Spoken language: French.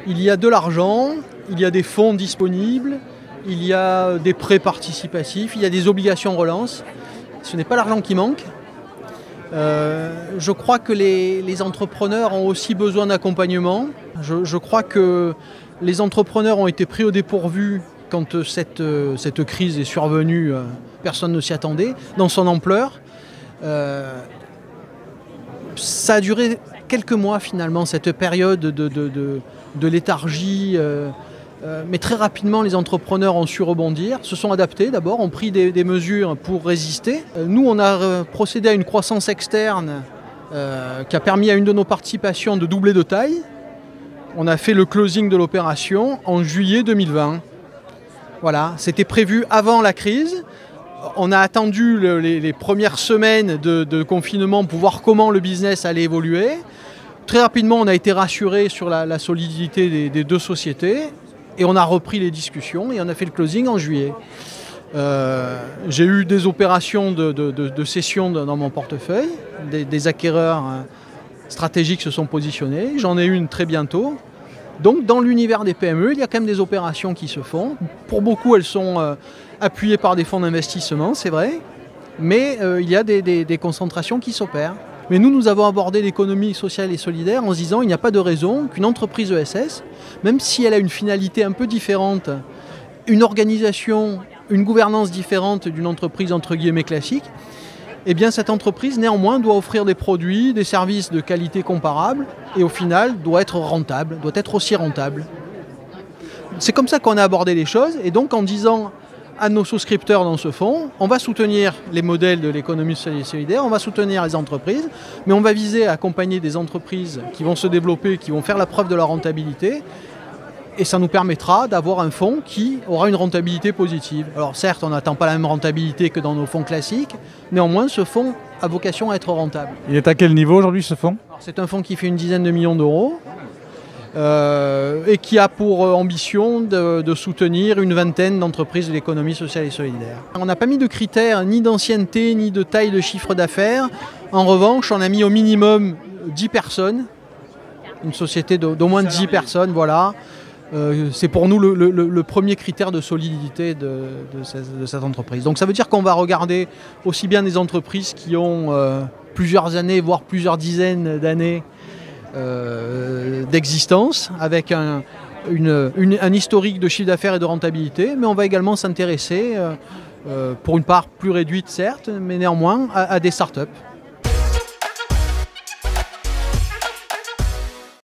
Il y a de l'argent, il y a des fonds disponibles, il y a des prêts participatifs, il y a des obligations relance. Ce n'est pas l'argent qui manque. Je crois que les entrepreneurs ont aussi besoin d'accompagnement. Je crois que les entrepreneurs ont été pris au dépourvu quand cette crise est survenue. Personne ne s'y attendait, dans son ampleur. Ça a duré quelques mois finalement, cette période de léthargie. Mais très rapidement, les entrepreneurs ont su rebondir, se sont adaptés d'abord, ont pris des mesures pour résister. Nous, on a procédé à une croissance externe qui a permis à une de nos participations de doubler de taille. On a fait le closing de l'opération en juillet 2020. Voilà, c'était prévu avant la crise. On a attendu les premières semaines de confinement pour voir comment le business allait évoluer. Très rapidement, on a été rassuré sur la solidité des deux sociétés. Et on a repris les discussions et on a fait le closing en juillet. J'ai eu des opérations de cession dans mon portefeuille. Des acquéreurs stratégiques se sont positionnés. J'en ai une très bientôt. Donc dans l'univers des PME, il y a quand même des opérations qui se font. Pour beaucoup, elles sont appuyées par des fonds d'investissement, c'est vrai. Mais il y a des concentrations qui s'opèrent. Mais nous avons abordé l'économie sociale et solidaire en se disant qu'il n'y a pas de raison qu'une entreprise ESS, même si elle a une finalité un peu différente, une organisation, une gouvernance différente d'une entreprise entre guillemets classique, eh bien cette entreprise néanmoins doit offrir des produits, des services de qualité comparable et au final doit être rentable, doit être aussi rentable. C'est comme ça qu'on a abordé les choses et donc en disant à nos souscripteurs dans ce fonds, on va soutenir les modèles de l'économie sociale et solidaire, on va soutenir les entreprises, mais on va viser à accompagner des entreprises qui vont se développer, qui vont faire la preuve de leur rentabilité, et ça nous permettra d'avoir un fonds qui aura une rentabilité positive. Alors certes, on n'attend pas la même rentabilité que dans nos fonds classiques, néanmoins ce fonds a vocation à être rentable. Il est à quel niveau aujourd'hui ce fonds? C'est un fonds qui fait une dizaine de millions d'euros. Et qui a pour ambition de soutenir une vingtaine d'entreprises de l'économie sociale et solidaire. On n'a pas mis de critères ni d'ancienneté ni de taille de chiffre d'affaires. En revanche, on a mis au minimum 10 personnes, une société d'au moins 10 personnes, voilà. C'est pour nous le premier critère de solidité de cette entreprise. Donc ça veut dire qu'on va regarder aussi bien des entreprises qui ont plusieurs années, voire plusieurs dizaines d'années d'existence, avec un historique de chiffre d'affaires et de rentabilité, mais on va également s'intéresser, pour une part plus réduite certes, mais néanmoins à des startups.